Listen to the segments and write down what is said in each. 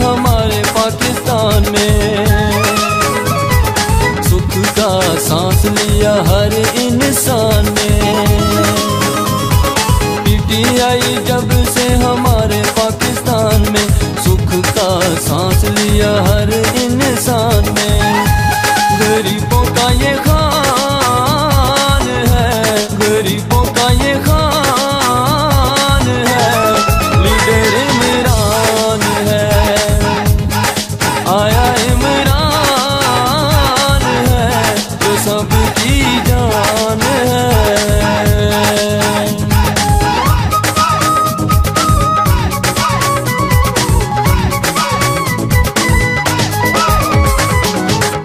हमारे पाकिस्तान में। सुख का सांस लिया हर इंसान ने। पीटीआई जब से हमारे पाकिस्तान में, सुख का सांस लिया हर इंसान ने। गरीबों का ये खान है, गरीबों का ये खान है, लीडर इमरान है, आया इमरान है, जो सबकी जान है।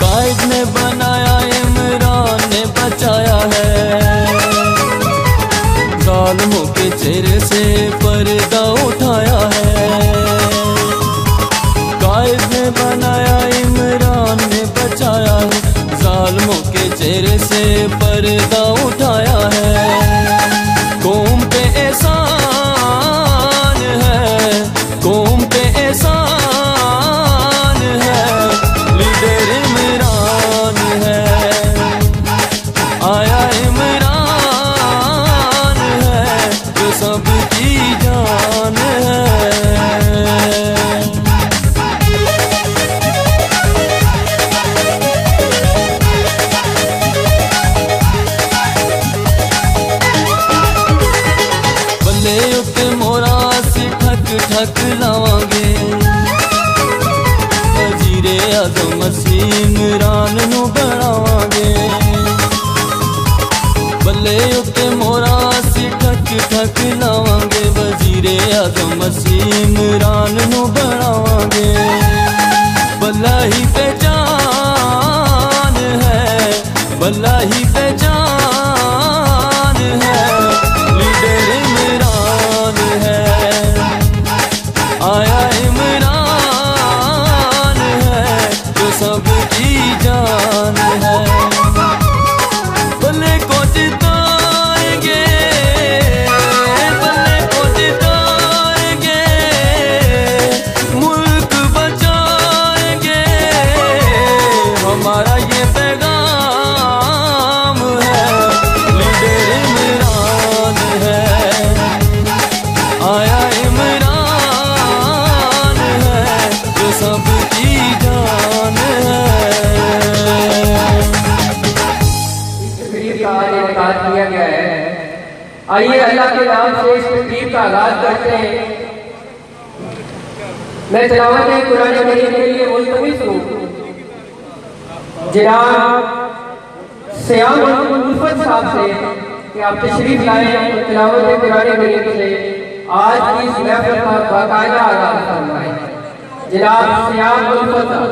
कायद ने बनाया, इमरान ने बचाया है, जालिमों के चेहरे से पर्दा उठाया है। कायद ने बनाया, इमरान ने बचाया है, जालिमों के चेहरे से पर्दा उठाया है। कौम पे एहसान है, कौम पे एहसान है, लीडर इमरान है, आया इमरान है, जो सबकी जान है। बल्ले उत्ते मोरा सी ठक ठक लावांगे, वजीरे आज़म असीं इमरान नू बनावांगे। बल्ले उत्ते मोरा सी ठक ठक लावांगे, वजीरे आज़म असीं इमरान नू बनावांगे। बल्ला ही पहचान है, बल्ला ही पहचान है, लीडर इमरान है, आया इमरान है, जो सबकी जान है। बल्ले को जिताएंगे, बल्ले को जिताएंगे, मुल्क बचाएंगे, हमारा ये पैगाम है, लीडर इमरान है, आया इमरान है, जो सबकी जान है। तकरीर का आज इनेकाद किया गया है। आइए अल्लाह के नाम से इस तकरीर का आगाज करते हैं। मैं तिलावत कुरान करीम के लिए मुल्तमिस हूँ जनाब सयाम उल्फत साहब से कि आप तशरीफ लाएं, तिलावत कुरान करीम से आज की इस महफिल का बाकायदा आगाज फरमाएं। जनाब सयाम उल्फत साहब।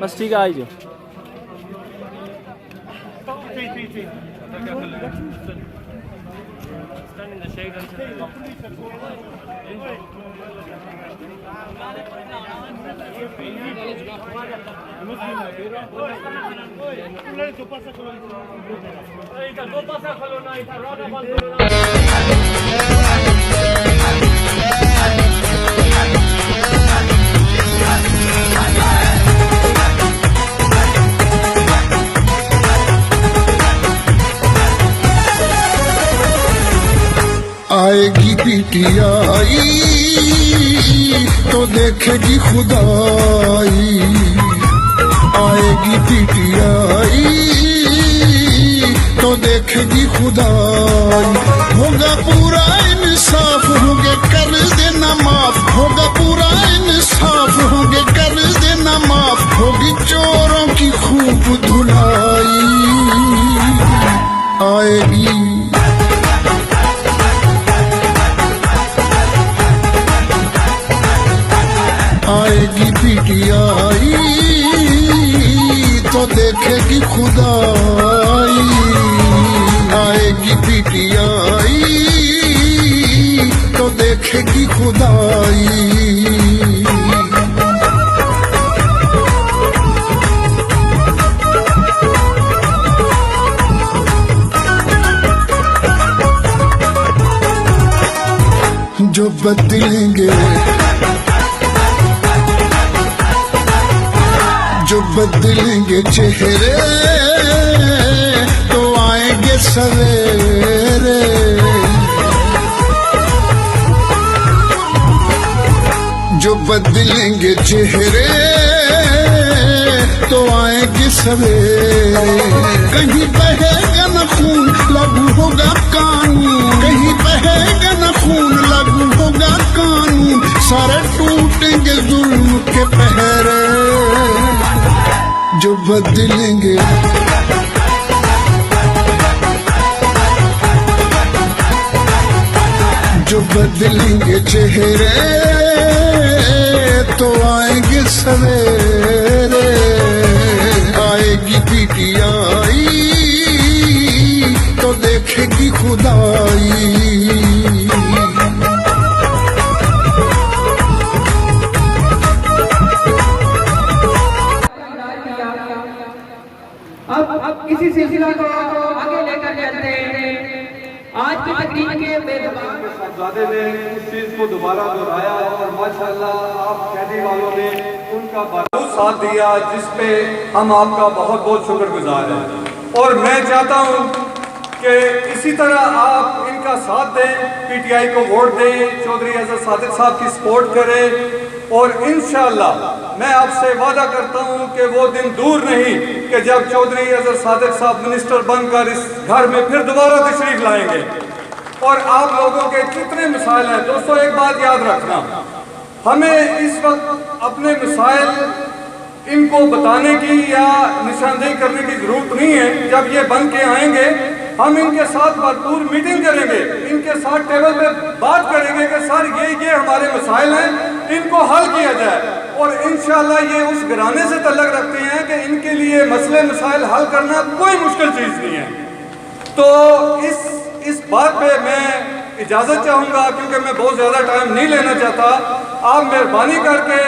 बस ठीक है आइए। No pasa con आएगी पीटीआई तो देखेगी खुदाई, आएगी पीटीआई तो देखेगी खुदाई। होगा पूरा इंसाफ, होंगे कर देना माफ, होगा पूरा इंसाफ, होंगे कर देना माफ, होगी चोरों की खूब धुलाई। आएगी आएगी पीटीआई तो देखेगी खुदाई, आएगी पीटीआई तो देखेगी खुदाई। जो बदलेंगे जो बदलेंगे चेहरे तो आएंगे सवेरे, जो बदलेंगे चेहरे तो आएंगे सवेरे। कहीं बहेगा न खून लागू होगा कानून, कहीं बहेगा न खून लागू होगा कानून, सारे टूटेंगे जुल्म के पहरे। जो बदलेंगे जो बदलेंगे चेहरे तो आएंगे सवेरे, आएगी पीटीआई तो देखेगी खुदाई। अब इसी सिलसिला को आगे लेकर चलते हैं। आज की तकरीब के मेजबान साहबजादे ने इस चीज को दोबारा दोहराया और माशाल्लाह आप कैदी वालों ने उनका भरपूर साथ दिया, जिस पे हम आपका बहुत बहुत शुक्रगुजार हैं। और मैं चाहता हूं कि इसी तरह आप इनका साथ दें, पीटीआई को वोट दें, चौधरी अजहर सादिक साहब की सपोर्ट करें। और इंशाअल्लाह मैं आपसे वादा करता हूं कि वो दिन दूर नहीं कि जब चौधरी अजहर सादिक साहब मिनिस्टर बनकर इस घर में फिर दोबारा तशरीफ लाएंगे। और आप लोगों के कितने मिसाइल हैं दोस्तों, एक बात याद रखना, हमें इस वक्त अपने मिसाइल इनको बताने की या निशानदेही करने की जरूरत नहीं है। जब ये बन के आएंगे हम इनके साथ भरपूर मीटिंग करेंगे, इनके साथ टेबल पे बात करेंगे कि सर ये हमारे मसाइल हैं, इनको हल किया जाए। और इंशाअल्लाह ये उस घराने से तल्लक रखते हैं कि इनके लिए मसले मसाइल हल करना कोई मुश्किल चीज़ नहीं है। तो इस बात पे मैं इजाज़त चाहूँगा, क्योंकि मैं बहुत ज़्यादा टाइम नहीं लेना चाहता। आप मेहरबानी करके,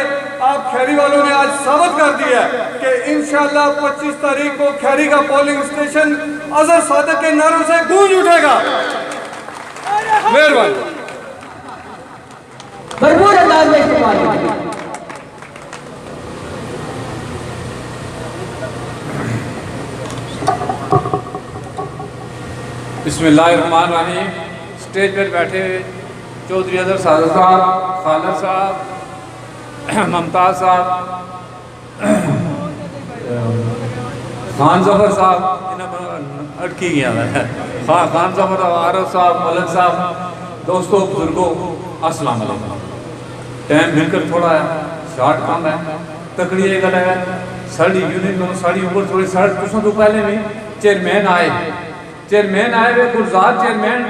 आप खैरी वालों ने आज साबित कर दिया कि इंशाअल्लाह 25 तारीख को खैरी का पोलिंग स्टेशन अजहर सादिक के नारों से गूंज उठेगा। मेहरबानी। भरपूर अंदाज में इस्तेमाल। बिस्मिल्लाहिर्रहमानिर्रहीम। स्टेज पर बैठे चौधरी अजहर सादिक साहब, खालिद साहब, मुमताज़ साहब, खान जफर साहब, इन्हें अटकी गया है, खान जफर, आरफ साहब, मलिक साहब, दोस्तों बुजुर्गों अस्सलाम वालेकुम। टाइम मिलकर थोड़ा शार्ट कम है, तकड़ी ये गल है साड़ी यूनिट साड़ी ऊपर थोड़ी साढ़े तुसों तो पहले भी चेयरमैन आए वे गुलजार चेयरमैन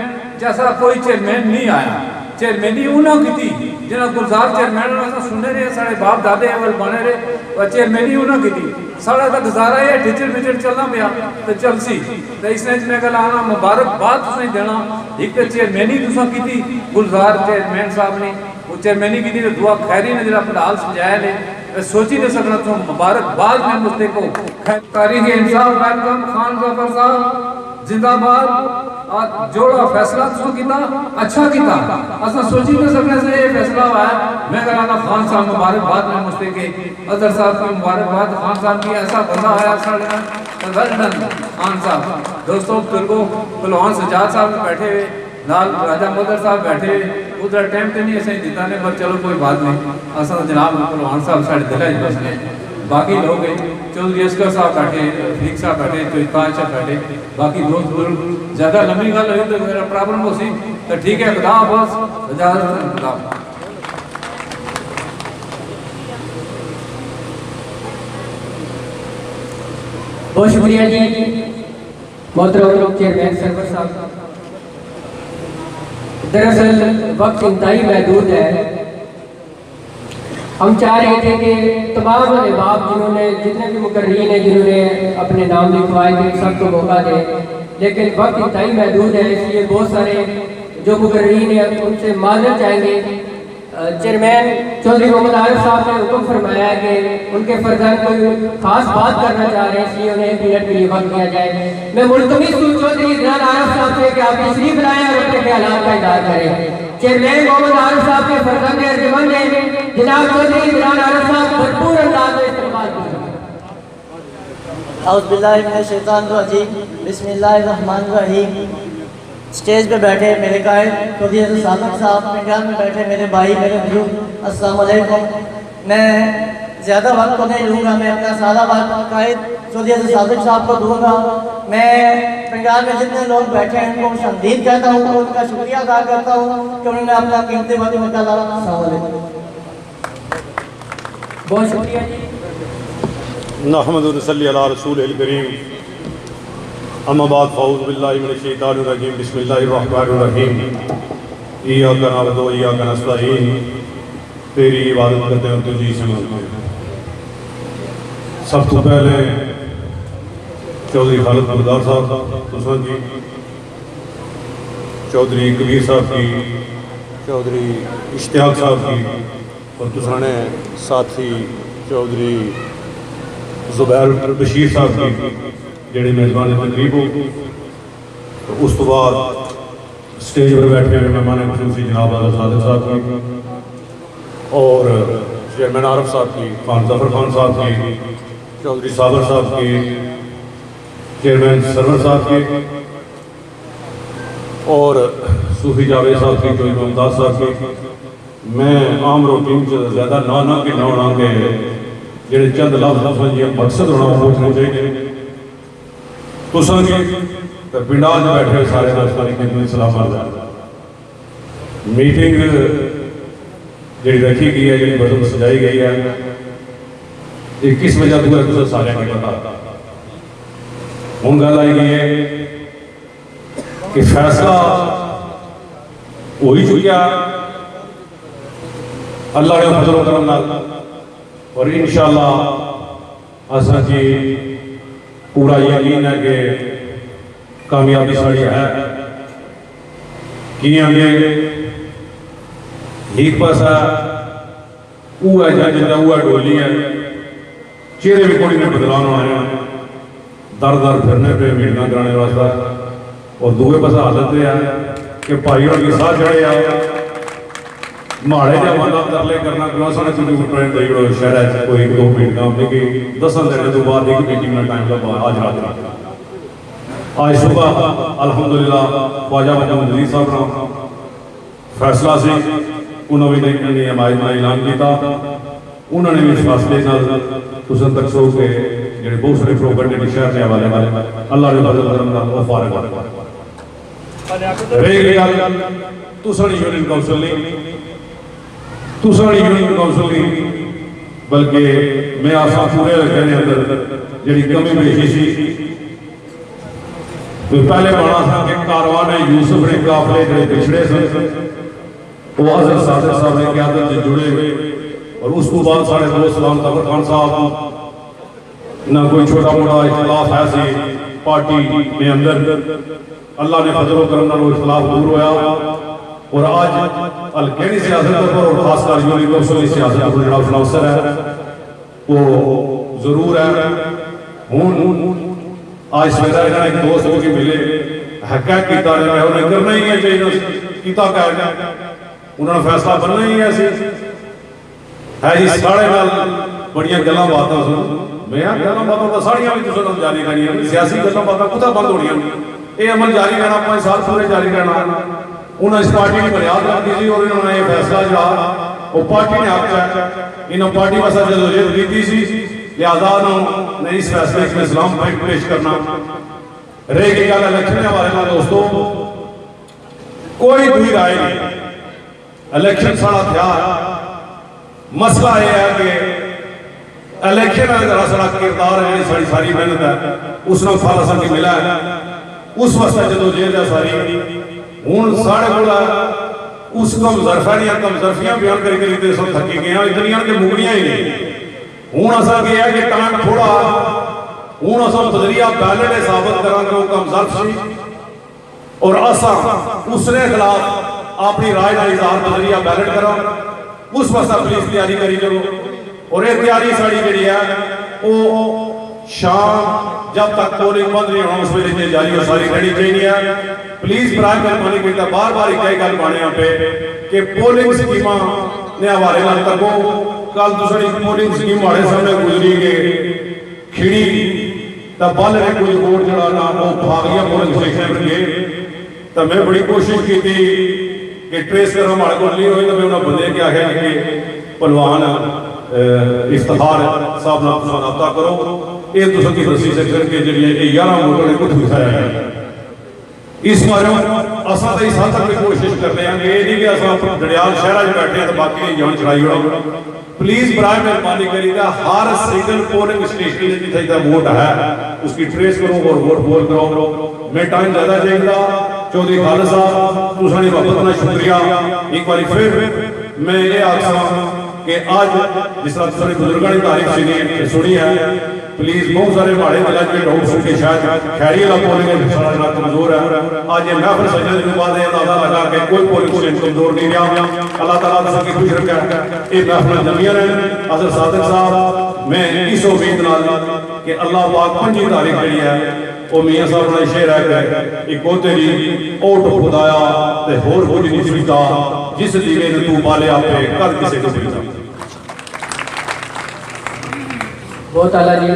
जैसा कोई चेयरमैन नहीं आया। चेयरमैनी उन्होंने की जिन्हें गुलजार चेयरमैन सुने रहे, साढ़े बाप दादे अवल बने रहे, और चेयरमैनी उन्होंने की साढ़ा तो गुजारा है ढिचड़ बिचड़ चलना पाया तो चल सी। तो इसने मैं गल आना मुबारकबाद तुसें देना, एक तो चेयरमैनी तुसा की गुलजार चेयरमैन साहब ने, वो चेयरमैनी की दुआ खैरी ने जरा पंडाल सजाया ने, सोची नहीं सकना तो मुबारकबाद मैं मुझे को तारीख इंसाफ वेलकम खान जफर साहब जिंदाबाद। जोड़ा फैसला तो किया अच्छा किया, असा सोची नहीं सकने से ये फैसला हुआ है। मैं कहना खान साहब मुबारकबाद मैं मुझे के अजहर साहब को मुबारकबाद, खान साहब की ऐसा बंदा आया खान साहब। दोस्तों बुजुर्गों पहलवान सजाद साहब बैठे हुए नाल राजा मोदर साहब बैठे उधर टाइम तो नहीं असें दिता ने, पर चलो कोई बात नहीं, असा जनाब पहलवान साहब साढ़े दिल च बस ने। बाकी लोग चौधरी अस्कर साहब बैठे, रफीक साहब बैठे, चौधरी साहब बैठे, बाकी दोस्त बुजुर्ग। ज़्यादा लंबी गल हुई तो मेरा प्रॉब्लम हो सी, तो ठीक है, खुदा हाफ़िज़, इजाज़त, खुदा हाफ़िज़। बहुत शुक्रिया जी मोहतरम चेयरमैन सरवर साहब। दरअसल वक्त इंतहाई महदूद है, हम चाह रहे थे कि तमाम अहबाब जिन्होंने, जितने भी मुकर्रीन हैं जिन्होंने अपने नाम लिखवाए थे, सबको मौका दें, लेकिन वक्त इंतहाई महदूद है, इसलिए बहुत सारे जो मुकर्रीन हैं उनसे माजरत चाहेंगे। चेयरमैन चौधरी मोहम्मद आरिफ साहब ने हुक्म फरमाया कि उनके फर्जंद कोई खास बात करना चाह रहे हैं, इसलिए उन्हें 1 मिनट के लिए वक्त दिया जाए। मैं मुल्तमिस हूं चौधरी इमरान आरिफ साहब से कि आप तशरीफ लाएं और अपने ख्यालात का इज़हार करें। चेयरमैन मोहम्मद आरिफ साहब के फर्जंद अर्जुमंद हैं जनाब चौधरी इमरान आरिफ साहब भरपूर अंदाज में इस्तेमाल करें। औज़ु बिल्लाहि मिनश शैतानिर रजीम, बिस्मिल्लाहिर रहमानिर रहीम। स्टेज पे बैठे मेरे कायद चौधरी सादिक साहब, पंजाब में बैठे मेरे भाई, मेरे बुजुर्ग, अस्सलाम वालेकुम। मैं ज़्यादा वक्त तो नहीं लूँगा, मैं अपना सारा वक्त कायद चौधरी सादिक साहब को दूँगा। मैं पंजाब में जितने लोग बैठे हैं उनको खुशामदीद कहता हूँ और उनका शुक्रिया अदा करता हूँ कि उन्होंने अपना कीमती वक्त निकाला। अस्सलाम वालेकुम। बहुत शुक्रिया जी। नहमदु व नसल्ली अला रसूलिल करीम, अम्मा बाद फ़अऊज़ु बिल्लाहि मिनश शैतानिर रजीम, बिस्मिल्लाहिर रहमानिर रहीम। इय्याका नअबुदु व इय्याका नस्तईन, तेरी इबादत करते हैं तुझी से मांगते हैं। सब तो पहले चौधरी खालिद गुलजार साहब तुसां जी, चौधरी कबीर साहब की, चौधरी इश्तियाक साहब की, और तुसाने साथी चौधरी जुबैर बशीर साहब की जेड़े मेज़बान तकरीब हो। तो उस तो बाद स्टेज पर बैठे हुए मेहमान खुसूसी जनाब सादिक साहब की, और चेयरमैन आरिफ साहब की, खान जफर खान साहब की, चौधरी साबर साहब की, चेयरमैन सरवर साहब की, और सूफी जावेद साहब की, चौधरी मुमताज़ साहब की। मैं आम रूटीन ज़्यादा ना कि ना होना के जेड़े चंद लफ्ज़ ये मकसद होना पूछना चाहिए। तुसां जी पिंडा च बैठे सारे दोस्तां सलाम अर्ज़। मीटिंग जी रखी गई है, जी बदल सजाई गई है, ये किस वजह तो है तुझे सारे नहीं पता। हूँ गल आई गई है कि फैसला हो ही चुका, अल्लाह ने फजल करम नाल, और इंशाअल्लाह असा जी पूरा यकीन है कि कामयाबी साड़ी है। कि आगे एक पासा वो है जज है, वो है डोली है, चेहरे भी कोई नहीं बदलाव होना है, दर दर फिरने पे मीटिंग कराने वास्ते। और दूसरे पासा हालत यह है कि भाई और साह चढ़े आ माड़े जहा वाला तरले करना क्यों साढ़े तुझे शहर कोई 2 मीटिंग कि 10 दिन तो बाद एक मीटिंग में टाइम का आज रात आज सुबह अल्हम्दुलिल्लाह ख्वाजा महमूद अली साहब का फैसला से उन्होंने हमारे में ऐलान किया। उन्होंने भी इस फासले तुम तक सो के जो बहुत सारे प्रोग्राम के शहर के हवाले वाले अल्लाह ने बदल करना फारग रही गल तुसानी यूनियन काउंसिल नहीं, तुसानी यूनियन काउंसिल नहीं, बल्कि मैं आसा पूरे लगे ने अंदर जी कमी पेशी सी। तो पहले बना था कि कारवान यूसुफ ने काफले जो पिछड़े सन वो हज़रत सादिक साहब ने क़यादत से जुड़े हुए, और उस तो बाद साढ़े दोस्त सलाम जफर खान साहब ना कोई छोटा मोटा इख्तिलाफ है सी पार्टी के अंदर। अल्लाह ने फजल करम नाल वो इख्तिलाफ दूर होया, और आज हल्के की सियासत पर और खासकर यूनियन काउंसिल की सियासत पर जो फलासर है वो जरूर है। हूँ आज सवेरा इन्होंने एक दोस्त को मिले हक्का किया उन्हें करना ही है चाहिए किता क्या उन्होंने फैसला बनना ही है जी। साढ़े नाल बड़िया गल्लां बातां सुन मैं गल्लां बातां तो साड़ियां भी तुसीं जारी करियां, सियासी गल्लां बातां कुत्थां बंद होणियां ये अमल जारी रहना, 5 साल पूरे जारी रहना। उन्हें इस पार्टी की बुनियाद रखी थी और इन्होंने ये फैसला जो वो पार्टी ने आख्या इन्होंने पार्टी वास्ते जदोजहद की सी, लिहाजा ने इस फैसले में इस्लाम पेश करना। रह गई गल इलेक्शन के बारे में दोस्तों, कोई दुई राय नहीं, इलेक्शन सारा था। मसला यह है कि इलेक्शन का जरा सारा किरदार है, जी सारी सारी मेहनत है उसने फल असें मिला है, उस वास्ते जदोजहद है सारी। हूँ साढ़े को उस कम जरफा दियाँ कम जरफियाँ बयान करके सब थकी गए, इतनियां के मुगड़ियां ही नहीं। हूँ असा गया कि टाइम थोड़ा, हूँ असा बजरिया बैलेट साबित करा कि वो कम जरफ सी और असा उसने खिलाफ अपनी राय का इजहार बजरिया बैलेट करा। उस वास्ते पुलिस तैयारी करी करो और ये तैयारी साड़ी जी है वो शाम जब तक पोलिंग बंद नहीं होना उस वे जारी और सारी रहनी चाहिए। प्लीज बराए मेहरबानी करता बार बार एक ही गल पाने पे कि पोलिंग स्कीम ने हवाले नाल तको। कल दूसरी पोलिंग स्कीम हमारे सामने गुजरी के खिड़ी तो बल ने कुछ वोट जड़ा ना वो भागिया पोलिंग स्टेशन पर गए। तो मैं बड़ी कोशिश की थी कि ट्रेस करो हमारे को नहीं हुई, तो मैं उन्होंने बंदे क्या है कि पहलवान इफ्तिखार साहब नाल रब्ता करो, ये तुम की दसी सेक्टर के जरिए 11 वोटों ने कुछ दिखाया है। इस बारे असा तो इस हद तक भी कोशिश करते हैं कि ये नहीं कि अस दड़ियाल शहर बैठे हैं तो बाकी जान चढ़ाई हो। प्लीज बराए मेहरबानी करिएगा हर सिंगल पोलिंग स्टेशन जिथे वोट है उसकी ट्रेस करो और वोट पोल करो। मैं टाइम ज्यादा चाहिए। चौधरी खालिद साहब तुसानी बहुत बहुत शुक्रिया। एक बार फिर मैं ये आखा कि आज जिस तरह सारे बुजुर्गों ने तारीफ सुनी है, प्लीज बहुत सारे माड़े दिल के लोग सुन के शायद खैरी वाला पोलिंग सारा कमजोर है। आज ये महफिल सजने के बाद अंदाजा लगा कि कोई पोलिंग स्टेशन कमजोर नहीं रहा। अल्लाह ताला सबकी खुश रखे। ये महफिल जमिया रहे। हज़रत सादिक साहब मैं इस उम्मीद नाल कि अल्लाह पाक 5 तारीख जी है वो मियाँ साहब ने शेर है कि को तेरी ओट खुदाया ते होर कुछ नहीं सीता, जिस दीवे ने तू बालिया पे कर किसे को सीता। बहुत आला जी।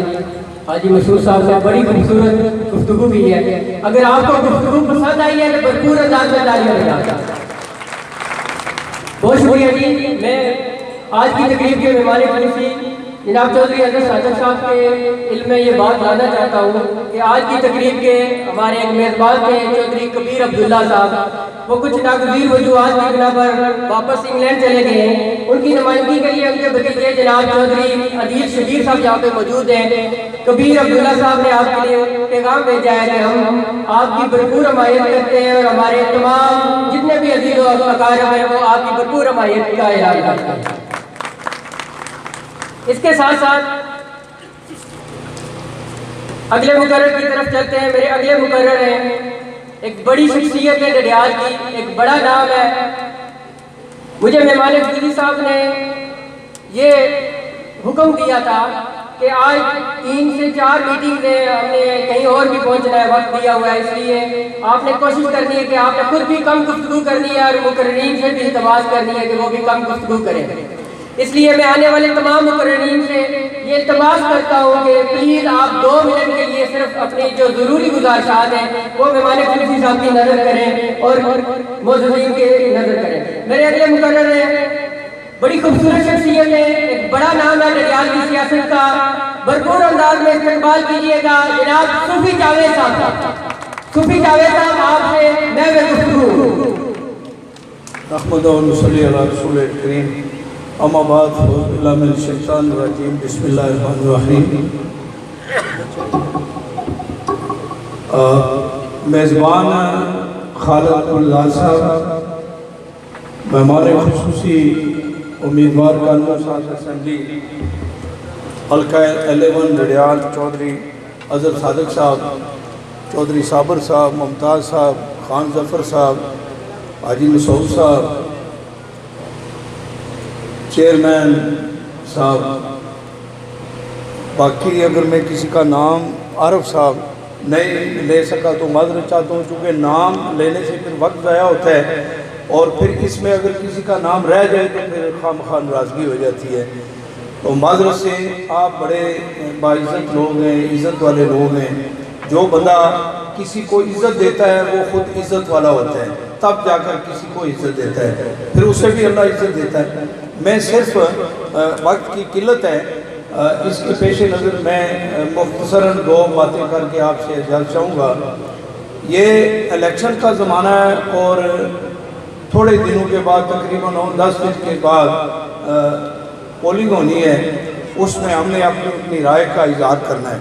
हाजी मसूद साहब ने बड़ी खूबसूरत गुफ्तगू की है। अगर आपको गुफ्तगू पसंद आई है तो भरपूर अंदाज में तालियां बजाएं। बहुत शुक्रिया जी। मैं आज की तकरीब के मेहमान खुसूसी जनाब चौधरी हज़रत सादिक साहब के इल्म में ये बात लाना चाहता हूँ कि आज की तकरीब के हमारे एक मेज़बान थे चौधरी कबीर अब्दुल्ला साहब, वो कुछ नागज़ीर वजूहात की बिना पर वापस इंग्लैंड चले गए हैं। उनकी नुमाइंदगी के लिए उनके भतीजे जनाब चौधरी अदील शबीर साहब यहाँ पे मौजूद हैं। कबीर अब्दुल्ला साहब ने आपके लिए पैगाम भेजा है कि हम आपकी भरपूर हमायत करते हैं और हमारे तमाम जितने भी अजीज़ और अकारिब हैं वो आपकी भरपूर हमायत का ऐलान करते हैं। इसके साथ साथ अगले मुकर्रर की तरफ चलते हैं। मेरे अगले मुकर्रर हैं एक बड़ी शख्सियत है डडियाल की, एक बड़ा नाम है। मुझे मेहमान खुसूसी साहब ने ये हुक्म दिया था कि आज 3 से 4 मीटिंग है, हमने कहीं और भी पहुंचना है, वक्त दिया हुआ है, इसलिए आपने कोशिश करनी है कि आपने खुद भी कम गुफ्तगू करनी है और मुकर्रीन से भी इल्तमास करनी है कि वो भी कम गुफ्तगू करें। इसलिए मैं आने वाले तमाम मुकर्रीन से ये इल्तमास करता हूँ कि प्लीज़ आप 2 मिनट के लिए सिर्फ अपनी जो ज़रूरी गुजारिशात हैं वो मेहमान खुसूसी साहब की नज़र करें और मौजूदीन की नज़र करें। मेरे अगले मुकर्रर हैं बड़ी खूबसूरत शख्सियत है, एक बड़ा नाम है डडियाल की सियासत का। भरपूर अंदाज में इस्तेमाल कीजिएगा जनाब सूफी जावेद साहब। सूफी जावेद साहब आपसे मैं गुफ्तगू अमाबाद शैतानिर्रजीम बिस्मिल्लाहिर्रहमानिर्रहीम। मेज़बान खालिद गुलजार साहब, मेहमान खुसूसी उम्मीदवार कानून साज असम्बली हल्का 11 डडियाल चौधरी हज़रत सादिक साहब, चौधरी साबर साहब, मुमताज़ साहब, खान जफ़र साहब, हाजी मसूद साहब, चेयरमैन साहब, बाकी अगर मैं किसी का नाम आरफ साहब नहीं ले सका तो माजरत चाहता हूँ, चूँकि नाम लेने से फिर वक्त ज़ाया होता है और फिर इसमें अगर किसी का नाम रह जाए तो फिर खामखा नाराज़गी हो जाती है। तो माजरत से आप बड़े बाइज़्ज़त लोग हैं, इज़्ज़त वाले लोग हैं। जो बंदा किसी को इज्जत देता है वो खुद इज्जत वाला होता है, तब जाकर किसी को इज्जत देता है, फिर उसे भी अल्लाह इज्जत देता है। मैं सिर्फ वक्त की किल्लत है, इसके पेश नज़र मैं मुख्तसरन 2 बातें करके आपसे इजाज़त चाहूँगा। ये इलेक्शन का ज़माना है और थोड़े दिनों के बाद तकरीबन 9-10 दिन के बाद पोलिंग होनी है, उसमें हमने अपनी राय का इजहार करना है।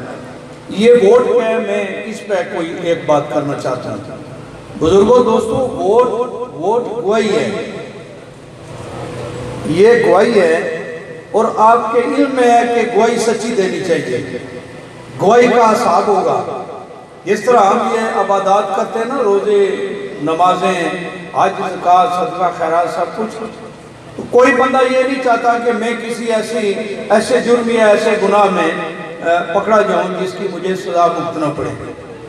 ये वोट पे मैं इस पे कोई एक बात करना चाहता हूँ। बुजुर्गों, दोस्तों, वोट गवाही है, ये गवाही है और आपके इल्म में है कि गवाही सच्ची देनी चाहिए, गवाही का हिसाब होगा। जिस तरह हम ये इबादत करते हैं ना, रोजे, नमाजें, हज, ज़कात, सदका, खैरात, सब कुछ, तो कोई बंदा ये नहीं चाहता कि मैं किसी ऐसे जुर्म या ऐसे गुनाह में पकड़ा जाऊं जिसकी मुझे सजा भुगतना पड़े।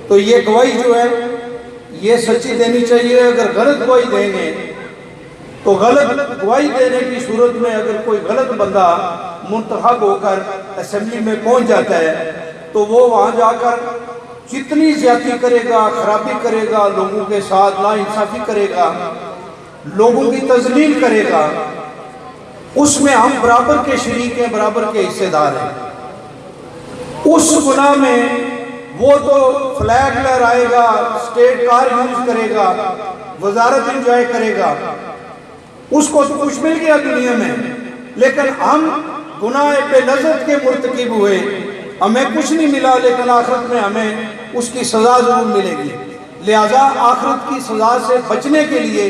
तो ये गवाही जो है ये सच्ची देनी चाहिए। अगर गलत गवाही देंगे तो गलत गवाही देने की सूरत में अगर कोई गलत बंदा मुंतखब होकर असेंबली में पहुंच जाता है तो वो वहां जाकर जितनी ज्यादती करेगा, खराबी करेगा, लोगों के साथ नाइंसाफी करेगा, लोगों की तज़लील करेगा, उसमें हम बराबर के शरीक हैं, बराबर के हिस्सेदार हैं। उस गुनाह में वो तो फ्लैग लहराएगा, स्टेट कार यूज करेगा, वजारत इंजॉय करेगा, उसको तो कुछ मिल गया दुनिया में। लेकिन हम गुनाह बेलज़्ज़त के मुर्तकिब हुए, हमें कुछ नहीं मिला, लेकिन आखिरत में हमें उसकी सज़ा ज़रूर मिलेगी। लिहाजा आखिरत की सज़ा से बचने के लिए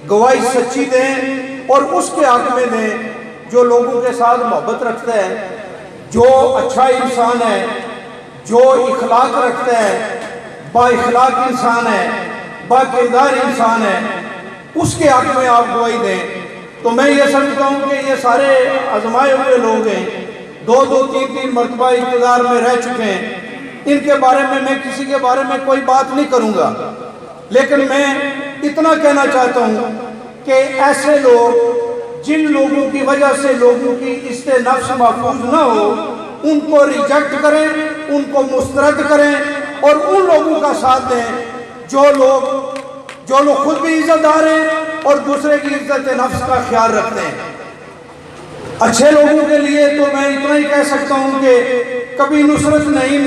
गवाही सच्ची दें और उसके हक में दें जो लोगों के साथ मोहब्बत रखता है, जो अच्छा इंसान है, जो इखलाक रखता है, बाइखलाक इंसान है, बाकिरदार इंसान है, उसके हक में आप गवाही दें। तो मैं ये समझता हूँ कि ये सारे आजमाए हुए लोग हैं, 2-2, 3-3 मरतबा इक़्तिदार में रह चुके हैं, इनके बारे में मैं किसी के बारे में कोई बात नहीं करूँगा। लेकिन मैं इतना कहना चाहता हूँ कि ऐसे लोग जिन लोगों की वजह से लोगों की इस्ते नफ्स महफूज न हो, उनको रिजेक्ट करें, उनको मुस्तरद करें और उन लोगों का साथ दें जो लोग खुद भी इज्जतदार हैं और दूसरे की इज्जत नफ्स का ख्याल रखते हैं। अच्छे लोगों के लिए तो मैं इतना ही कह सकता हूँ कि कभी नुसरत नहीं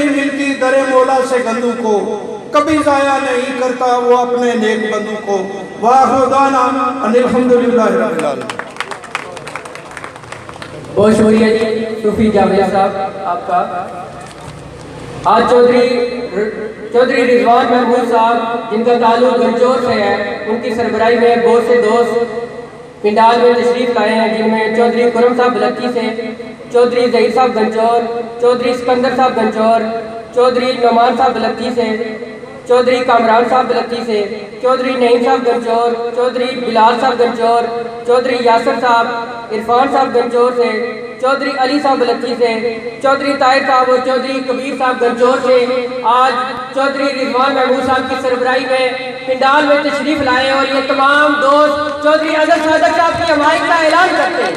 मिलती दरे मौला से गंदू को, कभी जाया नहीं करता वो अपने नेक बंदू को। वाहुदाना अल्हम्दुलिल्लाह रब्बिल आलमीन। बहुत शुक्रिया जी सूफी जावेद साहब आपका। आज चौधरी रिजवान महमूद साहब जिनका ताल्लुक गंजौर से है, उनकी सरबराही में बहुत से दोस्त पिंडाल में तशरीफ लाए हैं, जिनमें चौधरी खुरम साहब बलक्की से, चौधरी जहीर साहब गंजौर, चौधरी सिकंदर साहब गंजौर, चौधरी नौमान साहब बलक्की से, चौधरी कामरान साहब बलक्की से, चौधरी नईम साहब गंजौर, चौधरी बिलाल साहब गंजौर, चौधरी यासर साहब, इरफान साहब गंजौर से, चौधरी अली साहब बलक्की से, चौधरी ताहिर साहब और चौधरी कबीर साहब गंजौर से आज चौधरी रिजवान महमूद साहब की सरबराही में पिंडाल में तशरीफ लाए और ये तमाम दोस्त चौधरी अजहर सादक साहब की हमायत का ऐलान करते हैं।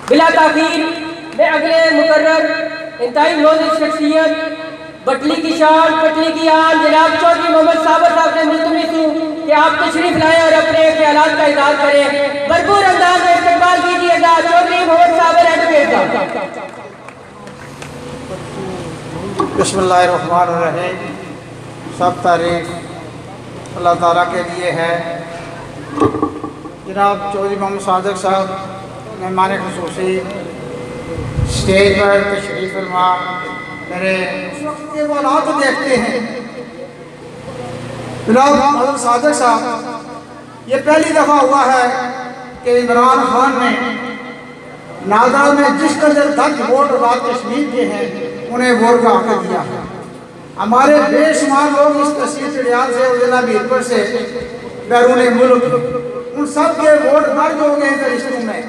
बिला ताखीर मैं अगले मुकर्रर इंतहाई नौज़िर शख्सियत, बटली की शान, पटली की आन, जनाब चौधरी मोहम्मद साबर साहब से मुल्तमिस हूँ कि आप तशरीफ लाएं और अपने ख्यालात का इज़हार करें। भरपूर अंदाज में इस्तकबाल कीजिएगा चौधरी मोहम्मद साबर एडवोकेट साहब। बिस्मिल्लाहिर्रहमानिर्रहीम। सब तारीफ अल्लाह ताला के लिए है। जनाब चौधरी मोहम्मद सादक साहब मेहमान ख़ुसूसी स्टेज पर तशरीफ़ फरमा, मेरे उस वक्त के हालात देखते हैं। जनाब मोहम्मद सादक साहब, ये पहली दफ़ा हुआ है कि इमरान खान ने नादरा में जिस कदर 10 वोट रात कश्मीर के हैं उन्हें वोट का हक दिया है। हमारे बेशुमार लोग इस तहसील चढ़ियाल से, जिला मीरपुर से, बैरून मुल्क, उन सब के वोट दर्ज हो गए हैं रिश्तों में।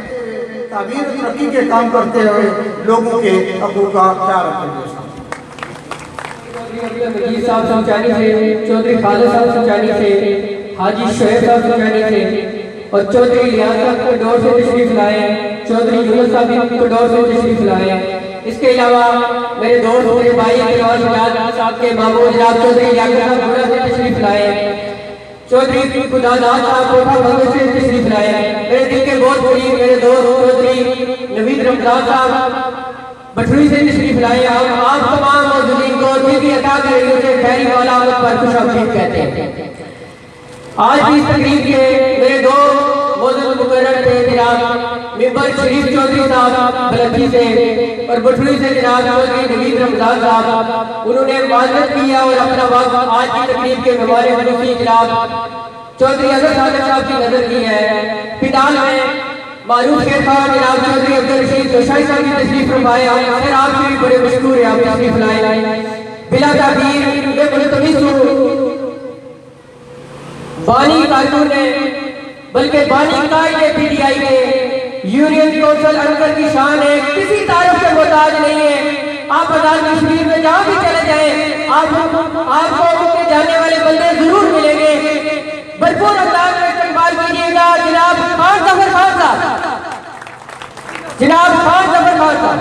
ताबीर तरक्की के काम करते हुए लोगों के हकूक़ का ख्याल रखेंगे। मजीद साहब संचानी से, चौधरी खालिद साहब संचानी से, हाजी शोएब साहब संचानी से और चौधरी लियाकत को डोर से तशरीफ लाए, चौधरी यूनुस साहब को डोर से तशरीफ लाए। इसके अलावा मेरे दोस्त मेरे भाई साहब के मामू जनाब चौधरी याकूब साहब से तशरीफ लाए, चौधरी खुदादास साहब कोठा से तशरीफ लाए, मेरे दिल के बहुत करीब मेरे दोस्त चौधरी नवीद रमजान साहब बठड़ी से तशरीफ लाए। आप तमाम मौजूदीन को दिल की अता करेंगे उसे खैरी वाला पर खुशामदीद कहते हैं। आज की इस तकरीब के मेरे दो मौजूद मुकर्रर थे जनाब मेंबर शरीफ चौधरी साहब बलंदी से और बठड़ी से जनाब चौधरी नवीद रमजान साहब, उन्होंने माजरत किया और अपना वक्त आज की तकरीब के मेहमान खसूसी जनाब चौधरी अजहर सादिक साहब की नजर की है। फिलहाल में मारूफ शेख खान जनाब चौधरी अब्दुल रशीद जोशाई साहब की तशरीफ फरमाए, और आपके भी बड़े मशहूर है, आप तशरीफ लाए। बिला ताबीर मैं मुलतमिस हूँ बानी कारकुन ने बल्कि बानी कायदे पीटीआई के यूनियन कौंसिल अनकर की शान है, किसी तारीफ के मोहताज नहीं है। आप आजाद कश्मीर में जहाँ भी चले जाएं आपको उनके जाने वाले बंदे जरूर मिलेंगे। भरपूर अंदाज में इस्तेमाल कीजिएगा जनाब खान जफर खान साहब, जनाब खान जफर खान साहब।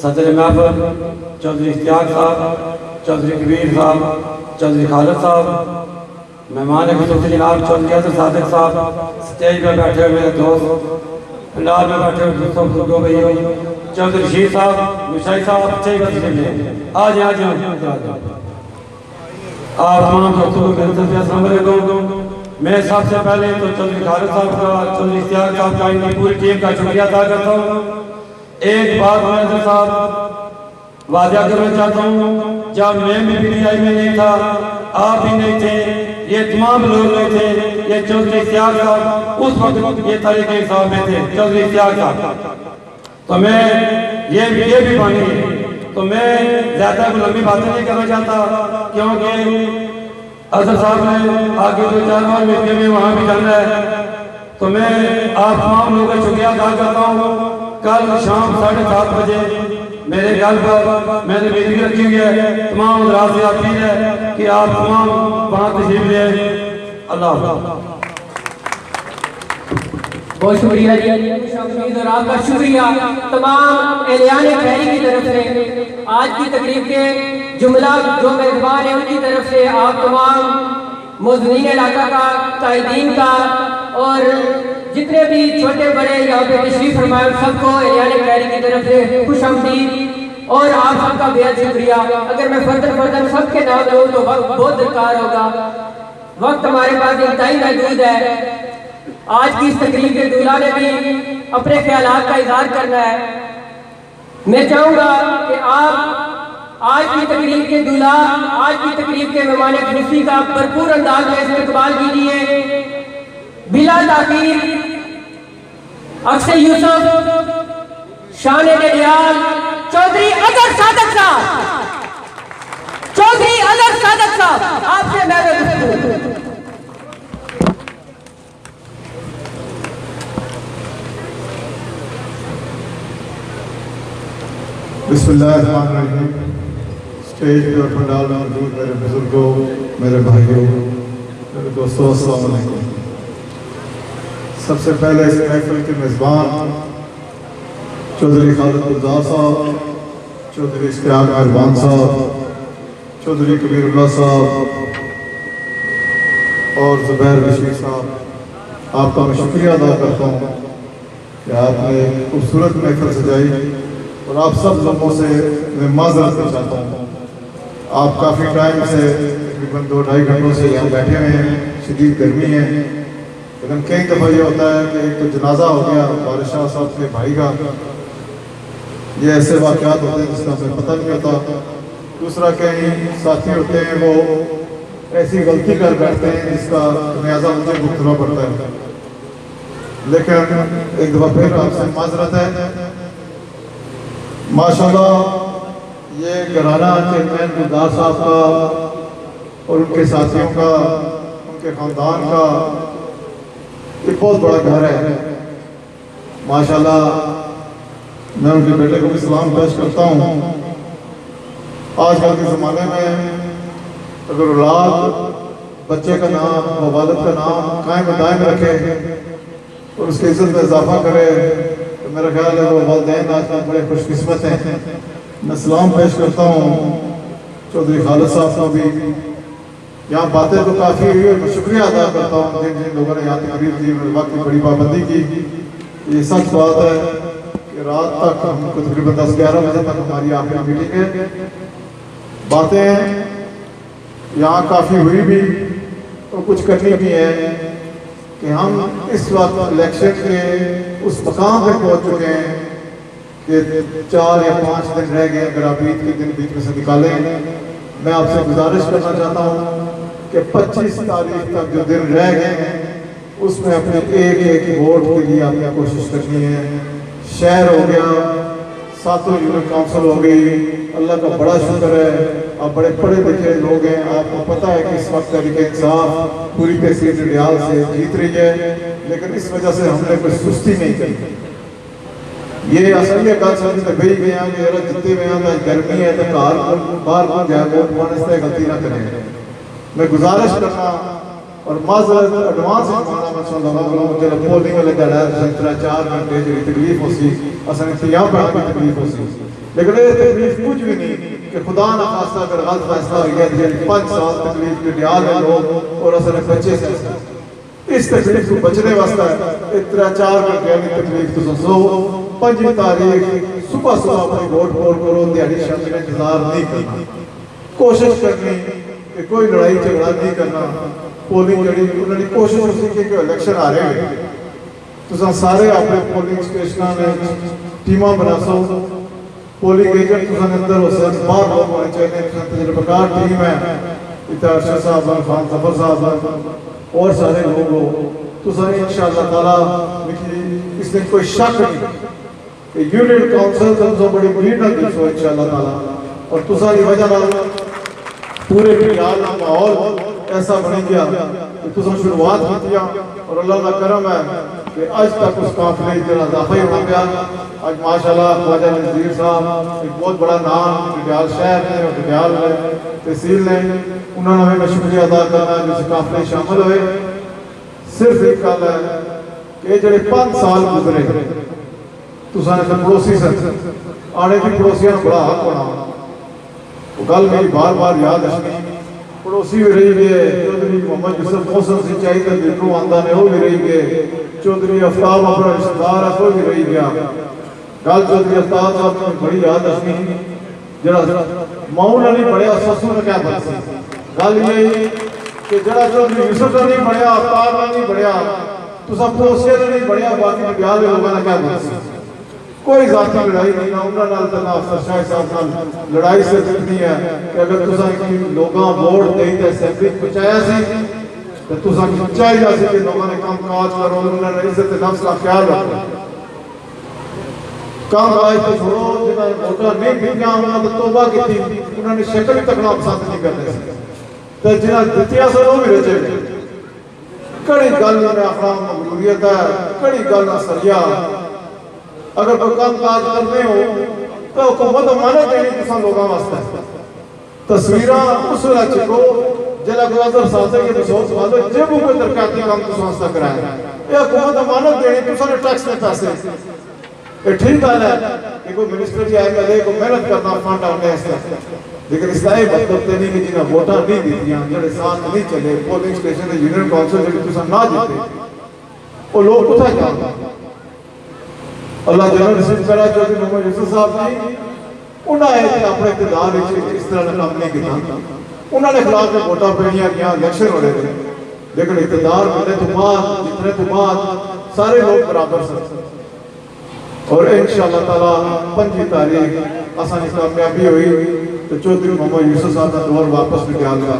सदर महफिल चौधरी इश्तियाक साहब, चौधरी कबीर साहब, चौधरी खालिद साहब, मेहमान खसूसी जनाब चौधरी अजहर सादिक साहब, स्टेज पर बैठे हुए मेरे दोस्त, पंडाल में बैठे हुए दोस्तों बुजुर्गों भैया, चौधरी रशीद साहब, मुशाई साहब, अच्छे आज आप तमाम दोस्तों को मेरी तरफ से अस्सलाम वालेकुम। मैं सबसे पहले तो चौधरी खालिद साहब का, चौधरी इश्तियाक साहब का, इनकी पूरी टीम का शुक्रिया अदा करता हूँ। एक बात मैं साहब वादा करना चाहता हूँ, जब मैं भी पीटीआई में नहीं था, आप भी नहीं थे, ये तमाम लोग नहीं थे, ये चौधरी इश्तियाक साहब उस वक्त ये तरीके साहब में थे, चौधरी इश्तियाक साहब। तो मैं ये भी मानी, तो मैं ज्यादा लंबी बातें नहीं करना चाहता, क्योंकि अजहर साहब ने आगे 2-4 बार मीटिंग में वहाँ भी जाना है। तो मैं आप तमाम लोगों का शुक्रिया अदा करता हूँ। कल शाम 7:30 बजे मेरे घर पर मैंने मीटिंग रखी हुई है, तमाम हज़रात से अपील है कि आप तमाम वहाँ तशरीफ लें। अल्लाह बहुत शुक्रिया जी, और आपका शुक्रिया तमाम एहलियान खैरी की तरफ से, आज की तकरीब के जुमला जो मेजबान है उनकी तरफ से, आप तमाम मौजूदीन इलाका का, कायदीन का और जितने भी छोटे बड़े यहाँ पे तशरीफ फरमाए सबको एहलियान खैरी की तरफ से खुशामदीद और आप सबका बेहद शुक्रिया। अगर मैं फर्दर सबके नाम लूँ तो वक्त बहुत दरकार होगा, वक्त हमारे पास इंतहाई महदूद है। आज की इस तकरीब के दूल्हा ने भी अपने ख्यालात का इजहार करना है। मैं चाहूँगा कि आप आज की तकरीब के दूल्हा, आज की तकरीब के मेहमान खुशी का भरपूर अंदाज में इस्तेमाल कीजिए। बिला ताकीर अक्सर यूसुफ शान नियाल चौधरी अजहर सादिक साहब, चौधरी अजहर सादिक साहब आपसे मैं बिस्मिल्लाहिर्रहमानिर्रहीम। स्टेज पर पंडाल में मौजूद मेरे बुजुर्गों, मेरे भाइयों, मेरे दोस्तों, अस्सलाम वालेकुम। सबसे पहले इस महफिल के मेज़बान चौधरी खालिद गुलजार साहब, चौधरी इश्तियाक मेहरबान साहब, चौधरी कबीरुल्लाह साहब और ज़ुबैर बशीर साहब, आपका मैं शुक्रिया अदा करता हूँ कि आपने खूबसूरत महफिल सजाई और आप सब लोगों से मैं माजरत कर चाहता हूँ। आप काफ़ी टाइम से तकरीबन 2-2.5 घंटों से यहाँ बैठे हुए हैं, शदीद गर्मी है, लेकिन कई दफ़ा ये होता है कि एक तो जनाजा हो गया बादशाह साहब के भाई का, ये ऐसे वाक़यात होते हैं जिसका हमें पता नहीं होता। दूसरा कहीं साथी होते हैं वो ऐसी गलती कर बैठते हैं जिसका खमियाजा मुझे भुगतना पड़ता है, लेकिन एक दफ़ा फिर आपसे माजरत है। माशाल्लाह ये घराना चेयरमैन गुलजार साहब का और उनके साथियों का, उनके ख़ानदान का एक बहुत बड़ा घर है। माशाल्लाह मैं उनके बेटे को भी सलाम पेश करता हूँ। आजकल के ज़माने में अगर औलाद बच्चे का नाम व वालिद का नाम कायम दायम रखे और उसकी इज्जत में इजाफा करे तो मेरा ख्याल है वो वालिदैन आजकल बड़े खुशकिस्मत हैं। मैं सलाम पेश करता हूँ चौधरी खालिद साहब को भी। यहाँ बातें तो काफ़ी हुई और मैं शुक्रिया अदा करता हूँ जिन जिन लोगों ने यहाँ तकरीर की, वक्त की बड़ी पाबंदी की। ये सच बात है कि रात तक हमको तकरीबन 10-11 बजे तक हमारी आखिरी मीटिंग है। बातें यहाँ काफ़ी हुई भी और कुछ करनी भी है कि हम इस वक्त इलेक्शन के उस मकाम पर पहुँच चुके हैं कि 4 या 5 दिन रह गए। अगर आप ईद के दिन बीच में से निकालें, मैं आपसे गुजारिश करना चाहता हूँ कि 25 तारीख तक जो दिन रह गए हैं उसमें अपने एक वोट के लिए आपने कोशिश करनी है। शहर हो गया, 7 यूनिट काउंसिल हो गई, अल्लाह का बड़ा शुक्र है आप बड़े पढ़े लिखे लोग हैं। आपको पता है कि इस वक्त तहरीक इंसाफ पूरी तहसील डडियाल से जीत रही है, लेकिन इस वजह से हमने कोई सुस्ती नहीं करी। ये असली गल समझ तो बही गए कि जरा जितने में आता गर्मी है तो घर बाहर को जाए वोट पाने से गलती ना करें। मैं गुजारिश करना और माजरत एडवांस मैं सुनना जब पोलिंग वाले जड़ा 3-4 घंटे जी तकलीफ होती असन इंतजाम करने की तकलीफ होती, लेकिन ये तकलीफ कुछ भी नहीं कि खुदा ना खास्ता अगर गलत फैसला हो गया तो 5 साल तकलीफ के डियाल है लोग और असन बच्चे से इस तकलीफ को बचने वास्ते 3-4 घंटे की तकलीफ तो सो 5 तारीख सुबह अपनी वोट पोल करो, दिहाड़ी शाम में इंतजार नहीं करना, कोशिश करनी कि कोई लड़ाई झगड़ा नहीं करना। पोलिंग जी उन्होंने कोशिश उसी की कि इलेक्शन आ रहे हैं तो सारे अपने पोलिंग स्टेशन में टीम बनासो, पोलिंग एजेंट अंदर हो सन, बाहर लोग होने चाहिए, तजर्बेकार टीम है, इतना अरशद साहब, खान जफर साहब और सारे लोग हो तो इंशाअल्लाह ताला इसमें कोई शक नहीं कि यूनिट काउंसिल तो बड़ी भीड़ ना दिसो इंशाअल्लाह ताला। और तुसारी वजह पूरे बिहार का माहौल ऐसा बन गया कि तुम शुरुआत की और अल्लाह का करम है कि आज तक उस काफिले जरा इजाफा ही हो गया। आज माशाल्लाह ख्वाजा नज़ीर साहब एक बहुत बड़ा नाम डडियाल शहर ने और डडियाल तहसील ने, उन्होंने मैं शुक्रिया अदा करना जिस काफिले शामिल हुए। सिर्फ एक गल है कि जो 5 साल गुजरे तुसाने तो पड़ोसी सन आने की पड़ोसियों बड़ा हक होना, वो गल मेरी बार बार याद है। पड़ोसी भी रही गए चौधरी मोहम्मद यूसुफ मौसम सिंचाई का जिक्र आंदा ने वो भी रही गए, चौधरी अफ्ताब अपना रिश्तेदार है वो भी रही गया। गल चौधरी अफ्ताब साहब ने बड़ी याद रखनी जरा माऊ ने नहीं पढ़िया ससू ने क्या बदसी। गल ये कि जरा चौधरी यूसुफ ने नहीं पढ़िया, अफ्ताब ने नहीं पढ़िया, तो सब पड़ोसियों ने नहीं पढ़िया, बाकी बिहार के लोगों ने क्या बदसी। कोई जाती लड़ाई नहीं ना उन्होंने ना अफसर शाह साहब नाल लड़ाई से जितनी है कि अगर तुसा लोगों वोट देई ते असेंबली पहुंचाया सी तो तुसा चाहिए सी कि लोगों ने काम काज करो, उन्होंने इज्जत नफ्स का ख्याल रखो। काम काज तो छोड़ो, जिन्होंने वोटा नहीं दिया उन्होंने तौबा की, उन्होंने शक्ल तकना पसंद नहीं करते तो जिन्हें दितिया से वो भी रचे। कड़ी गल में अपना मकबूलियत है, कड़ी गल ना सरिया। अगर कोई काम काज करने हो तो हुकूमत माने देनी किसान लोगों वास्ते तस्वीर उस वेला चुको जिला गवर्नर साहब के रिसोर्स वाले जब कोई तरक्याती काम तो संस्था कराए ये हुकूमत माने देनी तुसाने टैक्स में पैसे ये ठीक गल है कि कोई मिनिस्टर जी एमएलए को मेहनत करना फंड आने वास्ते, लेकिन इसका ये मतलब तो नहीं कि जिन्हें वोटा नहीं दीतियां जेडे साथ नहीं चले पोलिंग स्टेशन यूनियन काउंसिल जेडे तुसा ना जीते वो लोग कुत्थे जाते। अल्लाह जन्नत नसीब करा चौधरी मोहम्मद यूसुफ साहब ने उन्होंने अपने इक़्तिदार इस तरह का काम नहीं किया, उन्होंने खिलाफ में वोटा पेड़ियां गया इलेक्शन हो रहे थे, लेकिन इक़्तिदार मिलने तो बाद जितने तो बाद सारे लोग बराबर थे और इंशाअल्लाह ताला 5 तारीख आसानी कामयाबी हुई तो चौधरी मोहम्मद यूसुफ साहब का दौर वापस डडियाल का